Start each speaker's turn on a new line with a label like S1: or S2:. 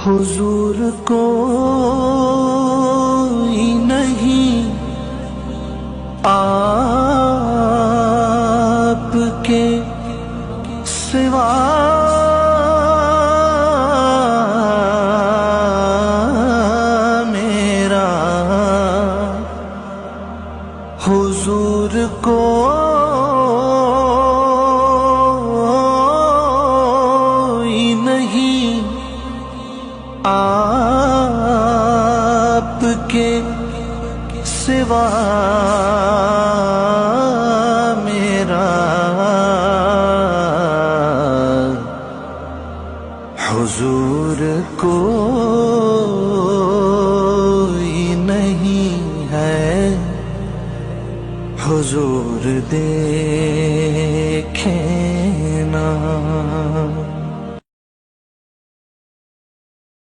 S1: حضور کوئی نہیں آپ کے سوا، میرا حضور کوئی نہیں آپ کے سوا، میرا حضور کوئی نہیں ہے، حضور دیکھیں نا۔